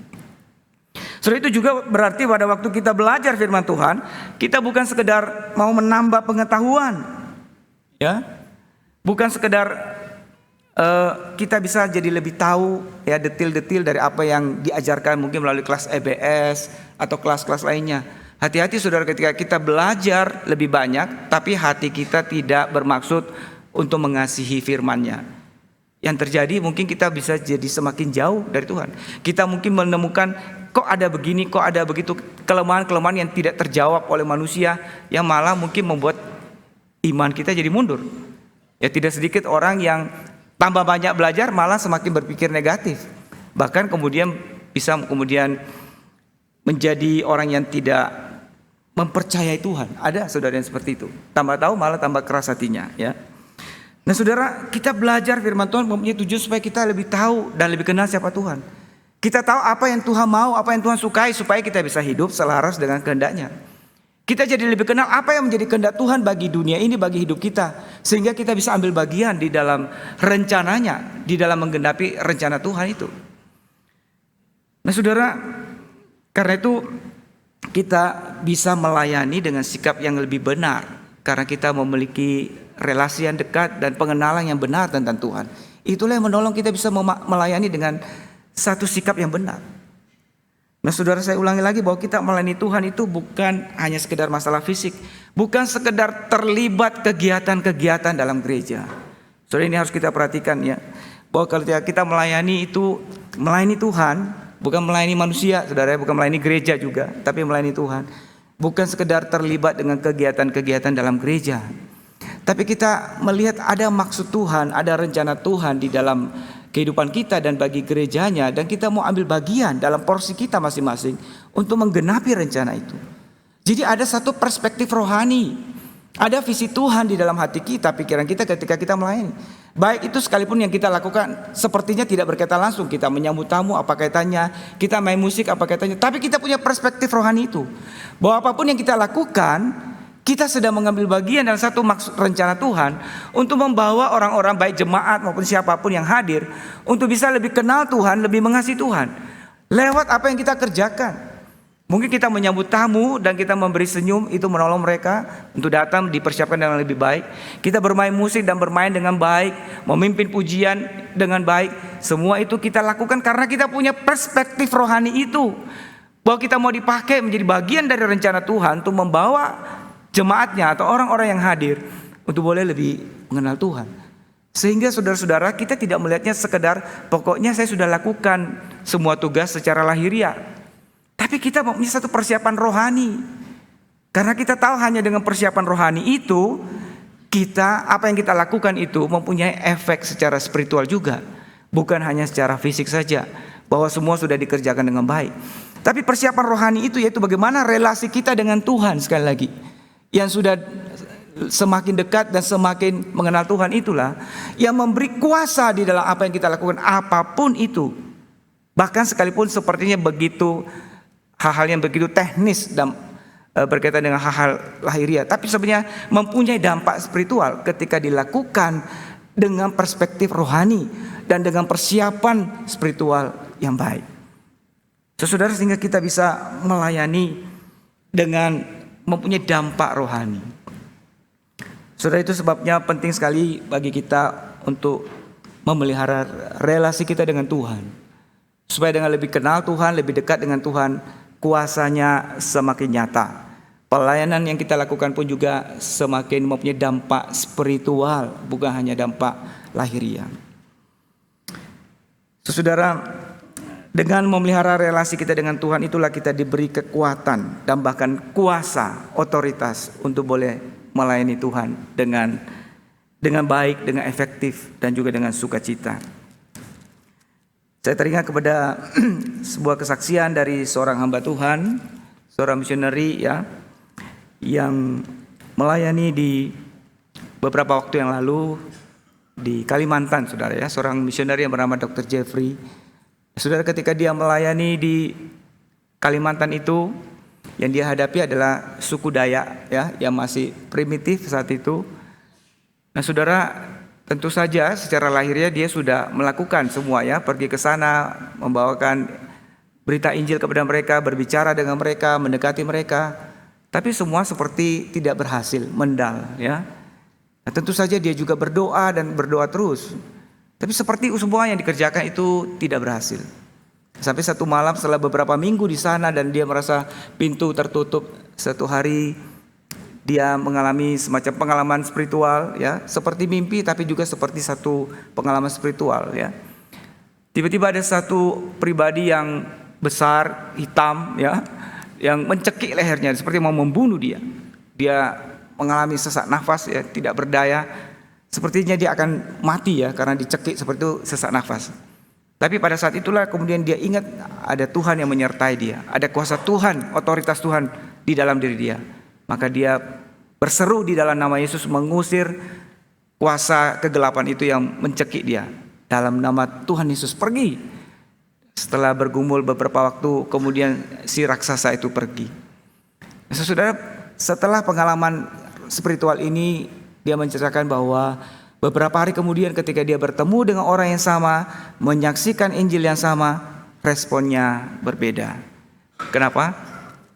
Saudara, itu juga berarti pada waktu kita belajar firman Tuhan, kita bukan sekedar mau menambah pengetahuan, ya, bukan sekedar kita bisa jadi lebih tahu ya detil-detil dari apa yang diajarkan mungkin melalui kelas EBS atau kelas-kelas lainnya. Hati-hati saudara, ketika kita belajar lebih banyak tapi hati kita tidak bermaksud untuk mengasihi firman-Nya. Yang terjadi mungkin kita bisa jadi semakin jauh dari Tuhan. Kita mungkin menemukan kok ada begini, kok ada begitu, kelemahan-kelemahan yang tidak terjawab oleh manusia, yang malah mungkin membuat iman kita jadi mundur. Ya, tidak sedikit orang yang tambah banyak belajar malah semakin berpikir negatif. Bahkan kemudian bisa menjadi orang yang tidak mempercayai Tuhan. Ada saudara yang seperti itu. Tambah tahu malah tambah keras hatinya, ya. Nah saudara, kita belajar firman Tuhan mempunyai tujuan supaya kita lebih tahu dan lebih kenal siapa Tuhan. Kita tahu apa yang Tuhan mau, apa yang Tuhan sukai, supaya kita bisa hidup selaras dengan kehendak-Nya. Kita jadi lebih kenal apa yang menjadi kehendak Tuhan bagi dunia ini, bagi hidup kita, sehingga kita bisa ambil bagian di dalam rencananya, di dalam menggenapi rencana Tuhan itu. Nah saudara, karena itu kita bisa melayani dengan sikap yang lebih benar, karena kita memiliki relasi yang dekat dan pengenalan yang benar tentang Tuhan. Itulah yang menolong kita bisa melayani dengan satu sikap yang benar. Nah saudara, saya ulangi lagi bahwa kita melayani Tuhan itu bukan hanya sekedar masalah fisik, bukan sekedar terlibat kegiatan-kegiatan dalam gereja. Saudara, ini harus kita perhatikan ya, bahwa kalau kita melayani itu melayani Tuhan, bukan melayani manusia, saudara, bukan melayani gereja juga, tapi melayani Tuhan. Bukan sekedar terlibat dengan kegiatan-kegiatan dalam gereja, tapi kita melihat ada maksud Tuhan, ada rencana Tuhan di dalam kehidupan kita dan bagi gerejanya, dan kita mau ambil bagian dalam porsi kita masing-masing untuk menggenapi rencana itu. Jadi ada satu perspektif rohani, ada visi Tuhan di dalam hati kita, pikiran kita ketika kita melayani. Baik itu sekalipun yang kita lakukan sepertinya tidak berkaitan langsung, kita menyambut tamu apa kaitannya, kita main musik apa kaitannya, tapi kita punya perspektif rohani itu, bahwa apapun yang kita lakukan, kita sedang mengambil bagian dalam satu maksud rencana Tuhan untuk membawa orang-orang baik jemaat maupun siapapun yang hadir untuk bisa lebih kenal Tuhan, lebih mengasihi Tuhan. lewat apa yang kita kerjakan. Mungkin kita menyambut tamu dan kita memberi senyum, itu menolong mereka untuk datang dipersiapkan dengan lebih baik. Kita bermain musik dan bermain dengan baik, memimpin pujian dengan baik. Semua itu kita lakukan karena kita punya perspektif rohani itu, bahwa kita mau dipakai menjadi bagian dari rencana Tuhan untuk membawa jemaatnya atau orang-orang yang hadir untuk boleh lebih mengenal Tuhan. Sehingga saudara-saudara, kita tidak melihatnya sekedar pokoknya saya sudah lakukan semua tugas secara lahiriah. Tapi kita punya satu persiapan rohani. Karena kita tahu hanya dengan persiapan rohani itu, apa yang kita lakukan itu mempunyai efek secara spiritual juga. Bukan hanya secara fisik saja, bahwa semua sudah dikerjakan dengan baik. Tapi persiapan rohani itu yaitu bagaimana relasi kita dengan Tuhan, sekali lagi. Yang sudah semakin dekat dan semakin mengenal Tuhan, itulah yang memberi kuasa di dalam apa yang kita lakukan, apapun itu. Bahkan sekalipun sepertinya begitu hal-hal yang begitu teknis dan berkaitan dengan hal-hal lahiriah, tapi sebenarnya mempunyai dampak spiritual ketika dilakukan dengan perspektif rohani dan dengan persiapan spiritual yang baik. Saudara, sehingga kita bisa melayani dengan mempunyai dampak rohani. Saudara, itu sebabnya penting sekali bagi kita untuk memelihara relasi kita dengan Tuhan, supaya dengan lebih kenal Tuhan, lebih dekat dengan Tuhan, kuasanya semakin nyata. Pelayanan yang kita lakukan pun juga semakin mempunyai dampak spiritual, bukan hanya dampak lahiriah. Saudara, dengan memelihara relasi kita dengan Tuhan, itulah kita diberi kekuatan dan bahkan kuasa, otoritas untuk boleh melayani Tuhan dengan baik, dengan efektif, dan juga dengan sukacita. Saya teringat kepada sebuah kesaksian dari seorang hamba Tuhan, seorang misioneri ya, yang melayani di beberapa waktu yang lalu di Kalimantan, saudara ya, seorang misioneri yang bernama Dr. Jeffrey. Saudara, ketika dia melayani di Kalimantan itu, yang dia hadapi adalah suku Dayak ya, yang masih primitif saat itu. Nah, saudara, tentu saja secara lahirnya dia sudah melakukan semua ya, pergi ke sana, membawakan berita Injil kepada mereka, berbicara dengan mereka, mendekati mereka. Tapi semua seperti tidak berhasil, mendal ya. Nah, tentu saja dia juga berdoa dan berdoa terus. Tapi seperti semua yang dikerjakan itu tidak berhasil. Sampai satu malam setelah beberapa minggu di sana dan dia merasa pintu tertutup, satu hari dia mengalami semacam pengalaman spiritual ya, seperti mimpi tapi juga seperti satu pengalaman spiritual ya. Tiba-tiba ada satu pribadi yang besar, hitam ya, yang mencekik lehernya seperti mau membunuh dia. Dia mengalami sesak nafas ya, tidak berdaya. Sepertinya dia akan mati ya karena dicekik seperti itu, sesak nafas. Tapi pada saat itulah kemudian dia ingat ada Tuhan yang menyertai dia, ada kuasa Tuhan, otoritas Tuhan di dalam diri dia. Maka dia berseru di dalam nama Yesus, mengusir kuasa kegelapan itu yang mencekik dia. Dalam nama Tuhan Yesus, pergi. Setelah bergumul beberapa waktu, kemudian si raksasa itu pergi. Saudara, setelah pengalaman spiritual ini, dia menceritakan bahwa beberapa hari kemudian ketika dia bertemu dengan orang yang sama, menyaksikan Injil yang sama, responnya berbeda. Kenapa?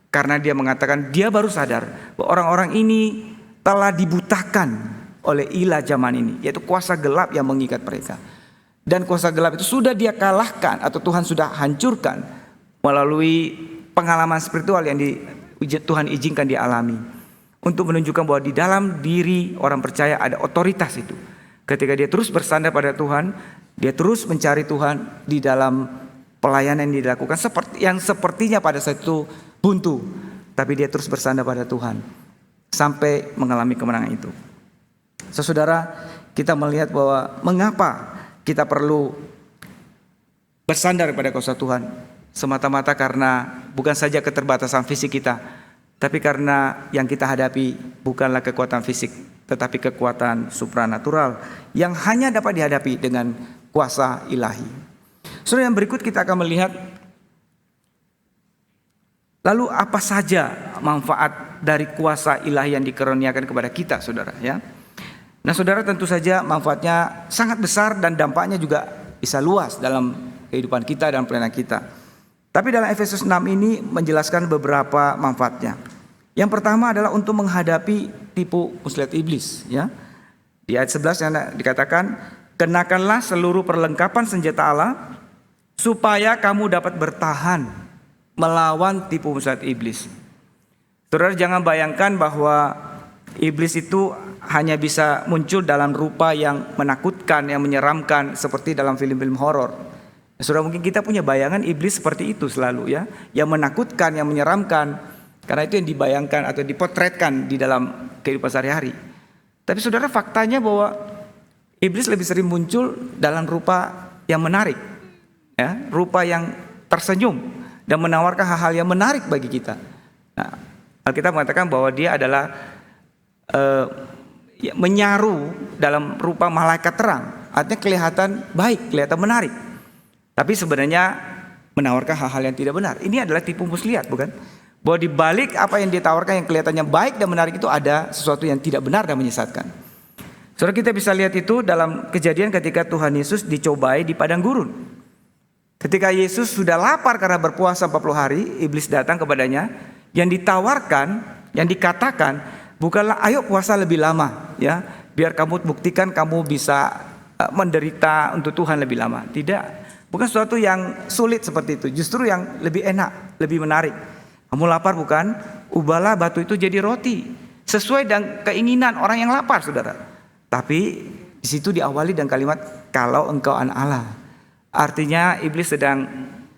Karena dia mengatakan dia baru sadar bahwa orang-orang ini telah dibutakan oleh ilah zaman ini, yaitu kuasa gelap yang mengikat mereka. Dan kuasa gelap itu sudah dia kalahkan atau Tuhan sudah hancurkan melalui pengalaman spiritual yang Tuhan izinkan dia alami. Untuk menunjukkan bahwa di dalam diri orang percaya ada otoritas itu. Ketika dia terus bersandar pada Tuhan, dia terus mencari Tuhan di dalam pelayanan yang dilakukan, yang sepertinya pada saat itu buntu, tapi dia terus bersandar pada Tuhan sampai mengalami kemenangan itu. Saudara, kita melihat bahwa mengapa kita perlu bersandar pada kuasa Tuhan, semata-mata karena bukan saja keterbatasan fisik kita, tapi karena yang kita hadapi bukanlah kekuatan fisik, tetapi kekuatan supranatural yang hanya dapat dihadapi dengan kuasa ilahi. Saudara, yang berikut kita akan melihat lalu apa saja manfaat dari kuasa ilahi yang dikaruniakan kepada kita, saudara ya. Nah, saudara, tentu saja manfaatnya sangat besar dan dampaknya juga bisa luas dalam kehidupan kita dan pelayanan kita. Tapi dalam Efesus 6 ini menjelaskan beberapa manfaatnya. Yang pertama adalah untuk menghadapi tipu muslihat iblis, ya. Di ayat 11 yang dikatakan, kenakanlah seluruh perlengkapan senjata Allah supaya kamu dapat bertahan melawan tipu muslihat iblis. Saudara jangan bayangkan bahwa iblis itu hanya bisa muncul dalam rupa yang menakutkan, yang menyeramkan seperti dalam film-film horor. Saudara mungkin kita punya bayangan iblis seperti itu selalu, ya, yang menakutkan, yang menyeramkan, karena itu yang dibayangkan atau dipotretkan di dalam kehidupan sehari-hari. Tapi saudara, faktanya bahwa iblis lebih sering muncul dalam rupa yang menarik, ya, rupa yang tersenyum dan menawarkan hal-hal yang menarik bagi kita. Nah, Alkitab mengatakan bahwa dia adalah menyaru dalam rupa malaikat terang, artinya kelihatan baik, kelihatan menarik. Tapi sebenarnya menawarkan hal-hal yang tidak benar. Ini adalah tipu muslihat, bukan? Bahwa di balik apa yang ditawarkan yang kelihatannya baik dan menarik itu ada sesuatu yang tidak benar dan menyesatkan. Saudara, kita bisa lihat itu dalam Kejadian ketika Tuhan Yesus dicobai di padang gurun. Ketika Yesus sudah lapar karena berpuasa 40 hari, iblis datang kepadanya. Yang ditawarkan, yang dikatakan, bukanlah ayo puasa lebih lama, ya, biar kamu buktikan kamu bisa menderita untuk Tuhan lebih lama. Tidak. Bukan sesuatu yang sulit seperti itu, justru yang lebih enak, lebih menarik. Kamu lapar bukan? Ubahlah batu itu jadi roti, sesuai dengan keinginan orang yang lapar, saudara. Tapi di situ diawali dengan kalimat kalau engkau anak Allah. Artinya iblis sedang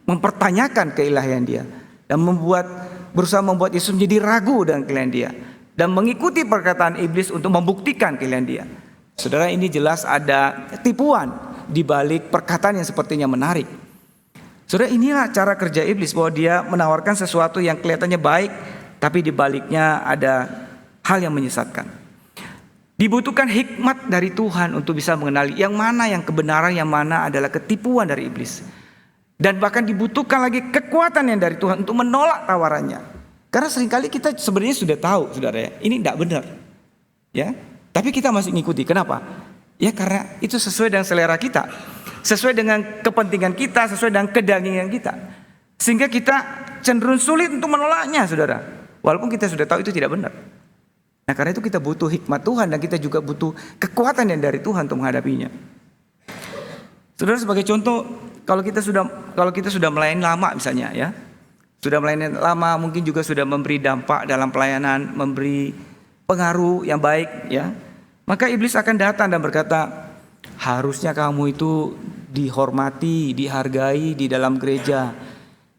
mempertanyakan keilahian dia dan berusaha membuat Yesus menjadi ragu dengan keilahian dia dan mengikuti perkataan iblis untuk membuktikan keilahian dia. Saudara, ini jelas ada tipuan di balik perkataan yang sepertinya menarik. Saudara, inilah cara kerja iblis, bahwa dia menawarkan sesuatu yang kelihatannya baik, tapi di baliknya ada hal yang menyesatkan. Dibutuhkan hikmat dari Tuhan untuk bisa mengenali yang mana yang kebenaran, yang mana adalah ketipuan dari iblis. Dan bahkan dibutuhkan lagi kekuatan yang dari Tuhan untuk menolak tawarannya. Karena seringkali kita sebenarnya sudah tahu, saudara, ya, ini tidak benar, ya, tapi kita masih ngikuti. Kenapa? Ya karena itu sesuai dengan selera kita, sesuai dengan kepentingan kita, sesuai dengan kedagingan kita. Sehingga kita cenderung sulit untuk menolaknya, saudara. Walaupun kita sudah tahu itu tidak benar. Nah, karena itu kita butuh hikmat Tuhan dan kita juga butuh kekuatan yang dari Tuhan untuk menghadapinya. Saudara, sebagai contoh, kalau kita sudah melayani lama misalnya, ya, sudah melayani lama, mungkin juga sudah memberi dampak dalam pelayanan, memberi pengaruh yang baik, ya. Maka iblis akan datang dan berkata, harusnya kamu itu dihormati, dihargai di dalam gereja.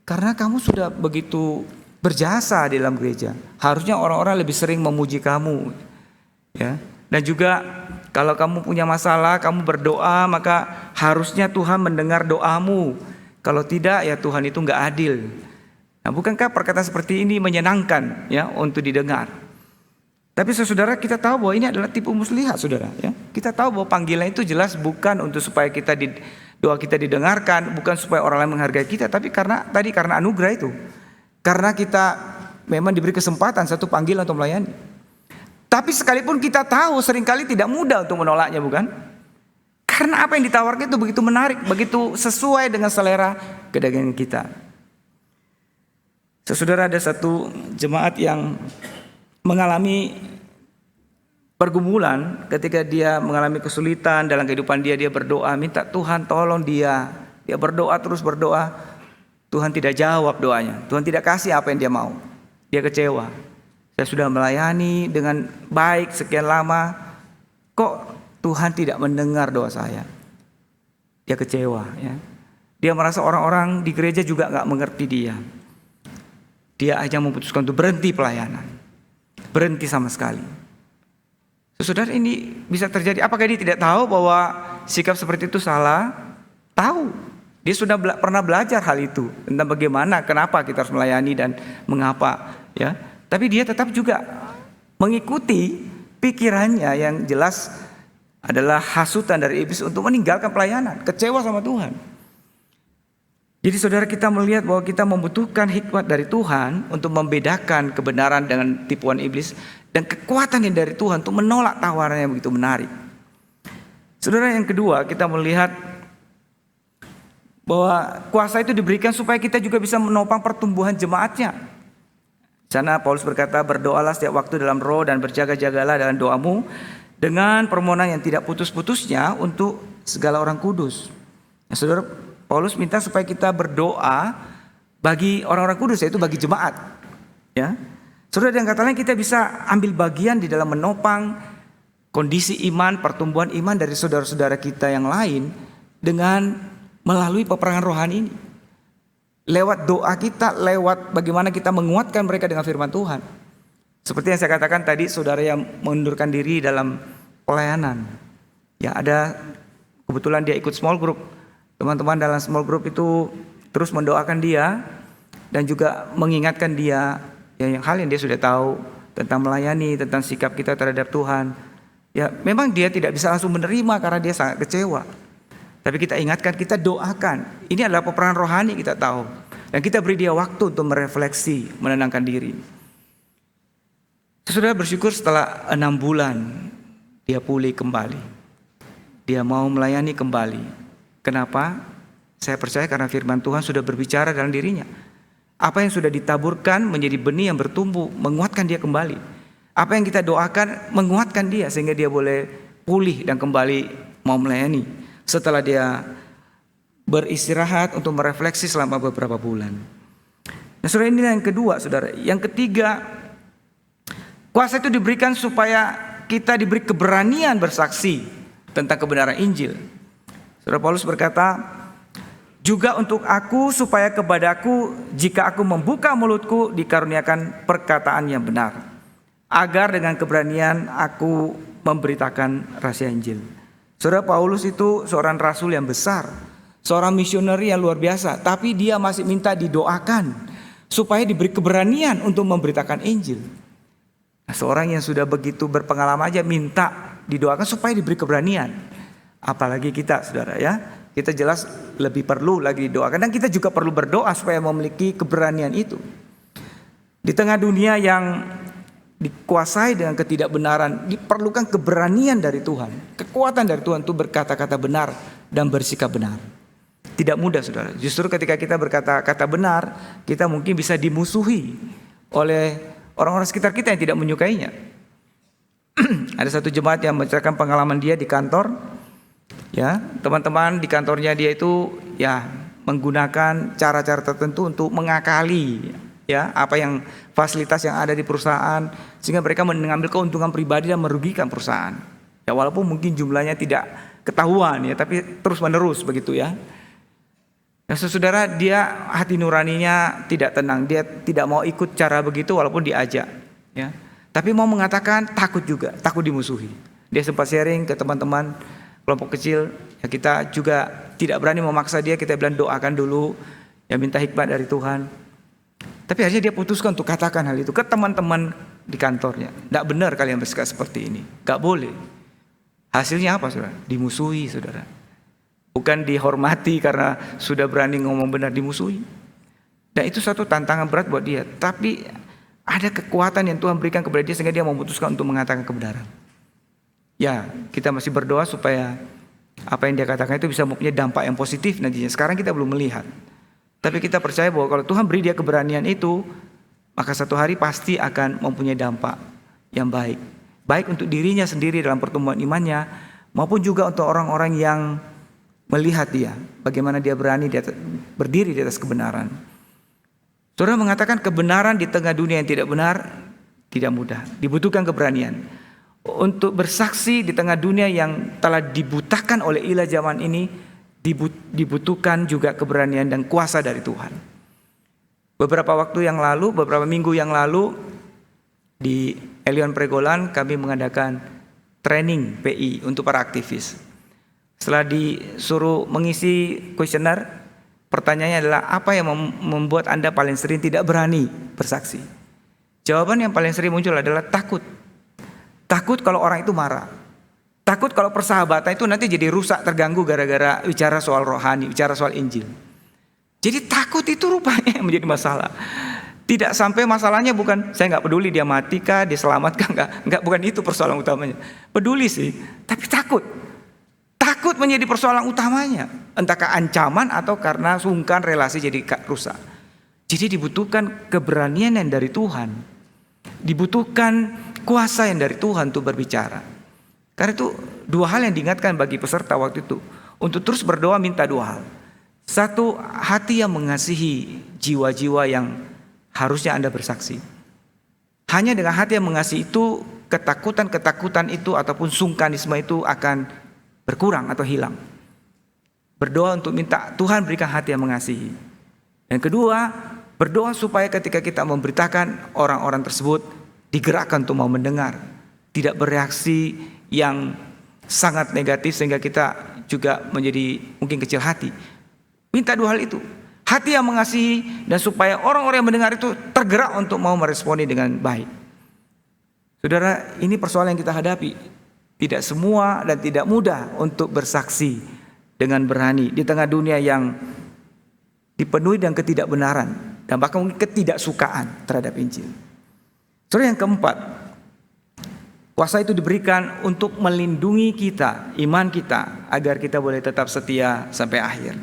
Karena kamu sudah begitu berjasa di dalam gereja. Harusnya orang-orang lebih sering memuji kamu. Ya. Dan juga kalau kamu punya masalah, kamu berdoa, maka harusnya Tuhan mendengar doamu. Kalau tidak, ya Tuhan itu enggak adil. Nah, bukankah perkataan seperti ini menyenangkan, ya, untuk didengar? Tapi saudara, kita tahu bahwa ini adalah tipu muslihat, saudara, ya. Kita tahu bahwa panggilan itu jelas bukan untuk supaya doa kita didengarkan, bukan supaya orang lain menghargai kita, tapi karena anugerah itu. Karena kita memang diberi kesempatan satu panggilan untuk melayani. Tapi sekalipun kita tahu seringkali tidak mudah untuk menolaknya, bukan? Karena apa yang ditawarkan itu begitu menarik, begitu sesuai dengan selera kedagingan kita. Saudara, ada satu jemaat yang mengalami pergumulan ketika dia mengalami kesulitan dalam kehidupan dia berdoa, minta Tuhan tolong dia. Dia berdoa, terus berdoa. Tuhan tidak jawab doanya. Tuhan tidak kasih apa yang dia mau. Dia kecewa. Saya sudah melayani dengan baik sekian lama, kok Tuhan tidak mendengar doa saya. Dia kecewa, ya. Dia merasa orang-orang di gereja juga gak mengerti dia. Dia aja memutuskan untuk berhenti pelayanan. Berhenti sama sekali. Saudara, ini bisa terjadi. Apakah dia tidak tahu bahwa sikap seperti itu salah? Tahu. Dia sudah pernah belajar hal itu, tentang bagaimana, kenapa kita harus melayani dan mengapa, ya. Tapi dia tetap juga mengikuti pikirannya yang jelas adalah hasutan dari iblis untuk meninggalkan pelayanan, kecewa sama Tuhan. Jadi saudara, kita melihat bahwa kita membutuhkan hikmat dari Tuhan untuk membedakan kebenaran dengan tipuan iblis, dan kekuatan yang dari Tuhan untuk menolak tawaran yang begitu menarik. Saudara, yang kedua, kita melihat bahwa kuasa itu diberikan supaya kita juga bisa menopang pertumbuhan jemaatnya. Di sana Paulus berkata, berdoalah setiap waktu dalam roh dan berjaga-jagalah dalam doamu dengan permohonan yang tidak putus-putusnya untuk segala orang kudus. Nah, saudara, Paulus minta supaya kita berdoa bagi orang-orang kudus, yaitu bagi jemaat. Ya, saudara, dengan kata lain kita bisa ambil bagian di dalam menopang kondisi iman, pertumbuhan iman dari saudara-saudara kita yang lain dengan melalui peperangan rohani ini. Lewat doa kita, lewat bagaimana kita menguatkan mereka dengan firman Tuhan. Seperti yang saya katakan tadi, saudara yang mengundurkan diri dalam pelayanan. Ya, ada kebetulan dia ikut small group. Teman-teman dalam small group itu terus mendoakan dia dan juga mengingatkan dia yang hal yang dia sudah tahu tentang melayani, tentang sikap kita terhadap Tuhan. Ya, memang dia tidak bisa langsung menerima karena dia sangat kecewa. Tapi kita ingatkan, kita doakan. Ini adalah peperangan rohani, kita tahu. Dan kita beri dia waktu untuk merefleksi, menenangkan diri. Saudara bersyukur setelah 6 bulan dia pulih kembali. Dia mau melayani kembali. Kenapa? Saya percaya karena firman Tuhan sudah berbicara dalam dirinya. Apa yang sudah ditaburkan menjadi benih yang bertumbuh, menguatkan dia kembali. Apa yang kita doakan menguatkan dia sehingga dia boleh pulih dan kembali mau melayani setelah dia beristirahat untuk merefleksi selama beberapa bulan. Nah, saudara, ini yang kedua, saudara. Yang ketiga, kuasa itu diberikan supaya kita diberi keberanian bersaksi tentang kebenaran Injil. Saudara, Paulus berkata, juga untuk aku supaya kepadaku jika aku membuka mulutku dikaruniakan perkataan yang benar, agar dengan keberanian aku memberitakan rahasia Injil. Saudara, Paulus itu seorang rasul yang besar, seorang misioneri yang luar biasa, tapi dia masih minta didoakan supaya diberi keberanian untuk memberitakan Injil. Nah, seorang yang sudah begitu berpengalaman aja minta didoakan supaya diberi keberanian. Apalagi kita, saudara, ya. Kita jelas lebih perlu lagi didoakan, dan kita juga perlu berdoa supaya memiliki keberanian itu. Di tengah dunia yang dikuasai dengan ketidakbenaran, diperlukan keberanian dari Tuhan, kekuatan dari Tuhan untuk berkata-kata benar dan bersikap benar. Tidak mudah, saudara. Justru ketika kita berkata-kata benar, kita mungkin bisa dimusuhi oleh orang-orang sekitar kita yang tidak menyukainya. Ada satu jemaat yang menceritakan pengalaman dia di kantor. Ya, teman-teman di kantornya dia itu ya menggunakan cara-cara tertentu untuk mengakali ya apa yang fasilitas yang ada di perusahaan sehingga mereka mengambil keuntungan pribadi dan merugikan perusahaan. Ya, walaupun mungkin jumlahnya tidak ketahuan ya, tapi terus-menerus begitu ya. Ya, saudara, dia hati nuraninya tidak tenang, dia tidak mau ikut cara begitu walaupun diajak ya. Tapi mau mengatakan takut juga, takut dimusuhi. Dia sempat sharing ke teman-teman kelompok kecil, ya kita juga tidak berani memaksa dia, kita bilang doakan dulu, ya minta hikmat dari Tuhan. Tapi akhirnya dia putuskan untuk katakan hal itu ke teman-teman di kantornya. Tidak benar kalian bersikap seperti ini, gak boleh. Hasilnya apa, saudara? Dimusuhi, saudara. Bukan dihormati karena sudah berani ngomong benar, dimusuhi. Dan itu satu tantangan berat buat dia. Tapi ada kekuatan yang Tuhan berikan kepada dia sehingga dia memutuskan untuk mengatakan kebenaran. Ya, kita masih berdoa supaya apa yang dia katakan itu bisa mempunyai dampak yang positif nantinya. Sekarang kita belum melihat. Tapi kita percaya bahwa kalau Tuhan beri dia keberanian itu, maka satu hari pasti akan mempunyai dampak yang baik. Baik untuk dirinya sendiri dalam pertumbuhan imannya, maupun juga untuk orang-orang yang melihat dia. Bagaimana dia berani berdiri di atas kebenaran. Saudara mengatakan kebenaran di tengah dunia yang tidak benar, tidak mudah. Dibutuhkan keberanian. Untuk bersaksi di tengah dunia yang telah dibutakan oleh ilah zaman ini, dibutuhkan juga keberanian dan kuasa dari Tuhan. Beberapa waktu yang lalu, beberapa minggu yang lalu, di Elion Pregolan kami mengadakan training PI untuk para aktivis. Setelah disuruh mengisi kuesioner, pertanyaannya adalah apa yang membuat Anda paling sering tidak berani bersaksi? Jawaban yang paling sering muncul adalah takut. Takut kalau orang itu marah. Takut kalau persahabatan itu nanti jadi rusak, terganggu gara-gara bicara soal rohani, bicara soal Injil. Jadi takut itu rupanya yang menjadi masalah. Tidak sampai masalahnya bukan saya nggak peduli dia mati kah, dia selamat kah, nggak bukan itu persoalan utamanya. Peduli sih, tapi takut. Takut menjadi persoalan utamanya, entahkah ancaman atau karena sungkan relasi jadi rusak. Jadi dibutuhkan keberanian yang dari Tuhan, dibutuhkan kuasa yang dari Tuhan untuk berbicara. Karena itu dua hal yang diingatkan bagi peserta waktu itu, untuk terus berdoa minta dua hal. Satu, hati yang mengasihi jiwa-jiwa yang harusnya Anda bersaksi. Hanya dengan hati yang mengasihi itu, ketakutan-ketakutan itu ataupun sungkanisme itu akan berkurang atau hilang. Berdoa untuk minta Tuhan berikan hati yang mengasihi. Yang kedua, berdoa supaya ketika kita memberitakan, orang-orang tersebut digerakkan untuk mau mendengar, tidak bereaksi yang sangat negatif sehingga kita juga menjadi mungkin kecil hati. Minta dua hal itu, hati yang mengasihi dan supaya orang-orang yang mendengar itu tergerak untuk mau meresponi dengan baik. Saudara, ini persoalan yang kita hadapi. Tidak semua dan tidak mudah untuk bersaksi dengan berani di tengah dunia yang dipenuhi dengan ketidakbenaran dan bahkan mungkin ketidaksukaan terhadap Injil. Saudara, yang keempat, kuasa itu diberikan untuk melindungi kita, iman kita, agar kita boleh tetap setia sampai akhir.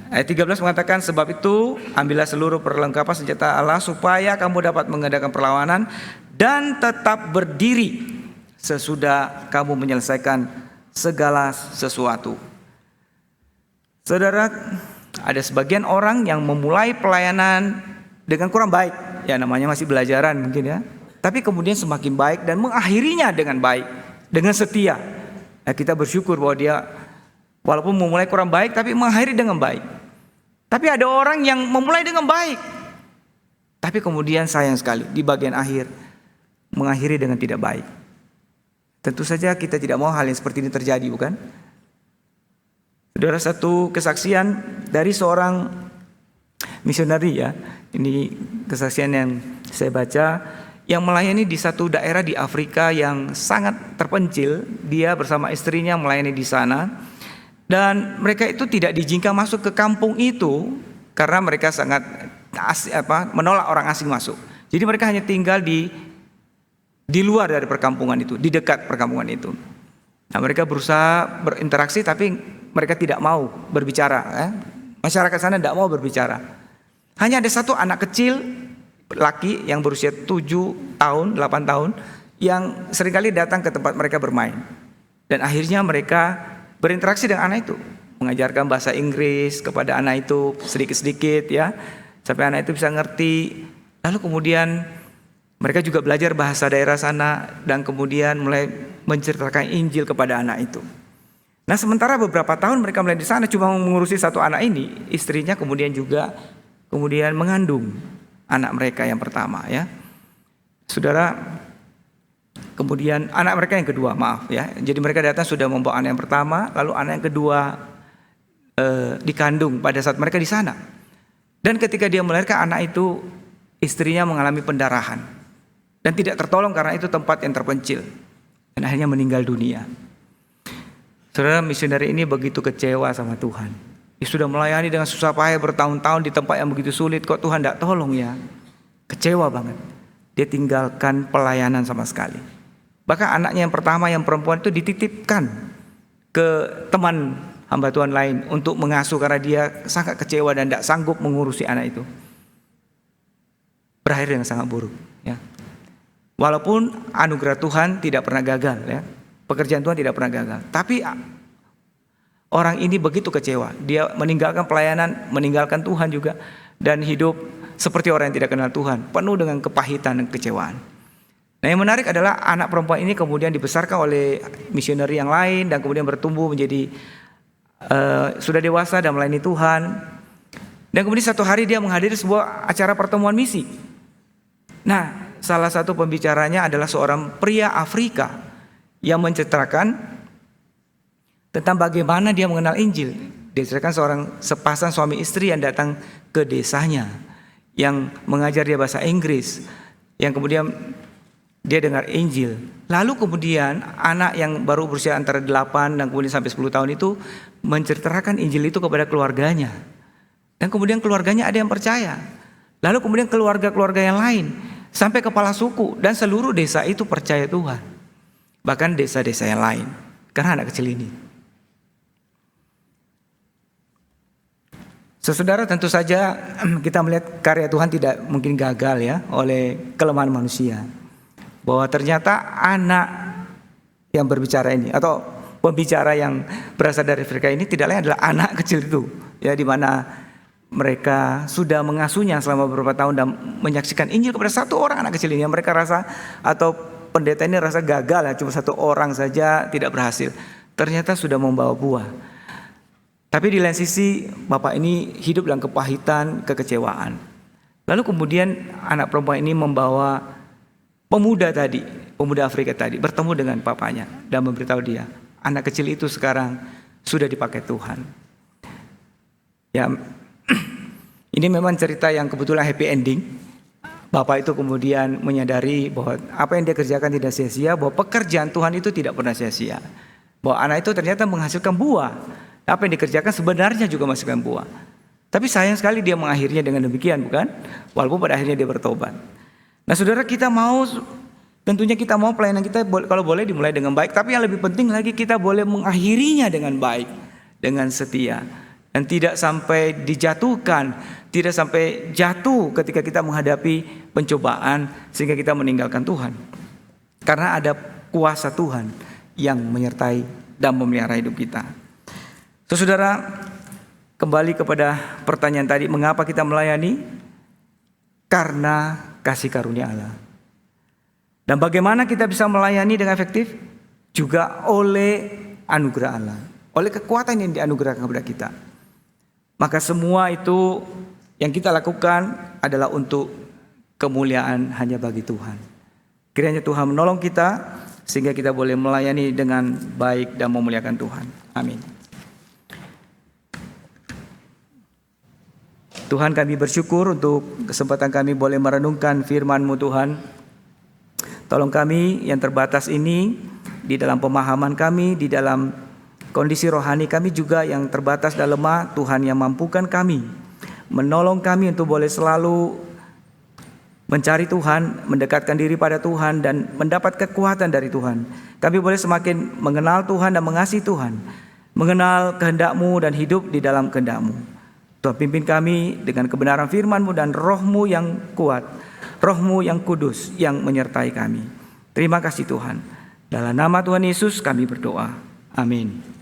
Ayat 13 mengatakan, sebab itu ambillah seluruh perlengkapan senjata Allah supaya kamu dapat mengadakan perlawanan dan tetap berdiri sesudah kamu menyelesaikan segala sesuatu. Saudara, ada sebagian orang yang memulai pelayanan dengan kurang baik, ya namanya masih belajaran mungkin ya, tapi kemudian semakin baik dan mengakhirinya dengan baik, dengan setia. Nah, kita bersyukur bahwa dia walaupun memulai kurang baik tapi mengakhiri dengan baik. Tapi ada orang yang memulai dengan baik, tapi kemudian sayang sekali di bagian akhir mengakhiri dengan tidak baik. Tentu saja kita tidak mau hal yang seperti ini terjadi, bukan? Saudara, satu kesaksian dari seorang misionari ya. Ini kesaksian yang saya baca, yang melayani di satu daerah di Afrika yang sangat terpencil. Dia bersama istrinya melayani di sana. Dan mereka itu tidak diizinkan masuk ke kampung itu karena mereka sangat menolak orang asing masuk. Jadi mereka hanya tinggal di luar dari perkampungan itu, di dekat perkampungan itu. Nah, mereka berusaha berinteraksi tapi mereka tidak mau berbicara. Masyarakat sana tidak mau berbicara. Hanya ada satu anak kecil laki yang berusia 7 tahun, 8 tahun yang seringkali datang ke tempat mereka bermain. Dan akhirnya mereka berinteraksi dengan anak itu, mengajarkan bahasa Inggris kepada anak itu sedikit-sedikit ya, sampai anak itu bisa ngerti. Lalu kemudian mereka juga belajar bahasa daerah sana dan kemudian mulai menceritakan Injil kepada anak itu. Nah, sementara beberapa tahun mereka mulai di sana cuma mengurusi satu anak ini, istrinya kemudian mengandung anak mereka yang pertama ya. Saudara, kemudian anak mereka yang kedua, maaf ya. Jadi mereka datang sudah membawa anak yang pertama, lalu anak yang kedua dikandung pada saat mereka di sana. Dan ketika dia melahirkan anak itu, istrinya mengalami pendarahan dan tidak tertolong karena itu tempat yang terpencil dan akhirnya meninggal dunia. Saudara, misioneri ini begitu kecewa sama Tuhan. Dia sudah melayani dengan susah payah bertahun-tahun di tempat yang begitu sulit, kok Tuhan tidak tolong ya. Kecewa banget. Dia tinggalkan pelayanan sama sekali. Bahkan anaknya yang pertama yang perempuan itu dititipkan ke teman hamba Tuhan lain untuk mengasuh karena dia sangat kecewa dan tidak sanggup mengurusi anak itu. Berakhir dengan sangat buruk ya. Walaupun anugerah Tuhan tidak pernah gagal ya. Pekerjaan Tuhan tidak pernah gagal. Tapi orang ini begitu kecewa. Dia meninggalkan pelayanan, meninggalkan Tuhan juga, dan hidup seperti orang yang tidak kenal Tuhan, penuh dengan kepahitan dan kekecewaan. Nah, yang menarik adalah anak perempuan ini kemudian dibesarkan oleh misioneri yang lain dan kemudian bertumbuh menjadi sudah dewasa dan melayani Tuhan. Dan kemudian satu hari dia menghadiri sebuah acara pertemuan misi. Nah, salah satu pembicaranya adalah seorang pria Afrika yang menceritakan tentang bagaimana dia mengenal Injil. Dia ceritakan seorang sepasang suami istri yang datang ke desanya, yang mengajar dia bahasa Inggris, yang kemudian dia dengar Injil. Lalu kemudian anak yang baru berusia antara 8 dan kemudian sampai 10 tahun itu menceritakan Injil itu kepada keluarganya. Dan kemudian keluarganya ada yang percaya. Lalu kemudian keluarga-keluarga yang lain, sampai kepala suku dan seluruh desa itu percaya Tuhan. Bahkan desa-desa yang lain, karena anak kecil ini. Saudara, tentu saja kita melihat karya Tuhan tidak mungkin gagal ya oleh kelemahan manusia. Bahwa ternyata anak yang berbicara ini atau pembicara yang berasal dari Afrika ini tidak lain adalah anak kecil itu, ya, di mana mereka sudah mengasuhnya selama beberapa tahun dan menyaksikan Injil kepada satu orang anak kecil ini yang mereka rasa, atau pendeta ini rasa gagal ya, cuma satu orang saja tidak berhasil. Ternyata sudah membawa buah. Tapi di lain sisi bapak ini hidup dalam kepahitan, kekecewaan. Lalu kemudian anak perempuan ini membawa pemuda Afrika tadi bertemu dengan papanya dan memberitahu dia, anak kecil itu sekarang sudah dipakai Tuhan. Ya, ini memang cerita yang kebetulan happy ending. Bapak itu kemudian menyadari bahwa apa yang dia kerjakan tidak sia-sia, bahwa pekerjaan Tuhan itu tidak pernah sia-sia. Bahwa anak itu ternyata menghasilkan buah. Apa yang dikerjakan sebenarnya juga menghasilkan buah. Tapi sayang sekali dia mengakhirinya dengan demikian, bukan? Walaupun pada akhirnya dia bertobat. Nah, saudara, tentunya kita mau pelayanan kita kalau boleh dimulai dengan baik. Tapi yang lebih penting lagi, kita boleh mengakhirinya dengan baik, dengan setia. Dan tidak sampai dijatuhkan, tidak sampai jatuh ketika kita menghadapi pencobaan sehingga kita meninggalkan Tuhan. Karena ada kuasa Tuhan yang menyertai dan memelihara hidup kita. Saudara, kembali kepada pertanyaan tadi, mengapa kita melayani? Karena kasih karunia Allah. Dan bagaimana kita bisa melayani dengan efektif? Juga oleh anugerah Allah, oleh kekuatan yang dianugerahkan kepada kita. Maka semua itu yang kita lakukan adalah untuk kemuliaan hanya bagi Tuhan. Kiranya Tuhan menolong kita sehingga kita boleh melayani dengan baik dan memuliakan Tuhan. Amin. Tuhan, kami bersyukur untuk kesempatan kami boleh merenungkan firman-Mu Tuhan. Tolong kami yang terbatas ini, di dalam pemahaman kami, di dalam kondisi rohani kami juga yang terbatas dan lemah, Tuhan yang mampukan kami, menolong kami untuk boleh selalu mencari Tuhan, mendekatkan diri pada Tuhan dan mendapat kekuatan dari Tuhan. Kami boleh semakin mengenal Tuhan dan mengasihi Tuhan, mengenal kehendak-Mu dan hidup di dalam kehendak-Mu. Tuhan, pimpin kami dengan kebenaran firman-Mu dan Roh-Mu yang kuat, Roh-Mu yang kudus yang menyertai kami. Terima kasih Tuhan. Dalam nama Tuhan Yesus kami berdoa. Amin.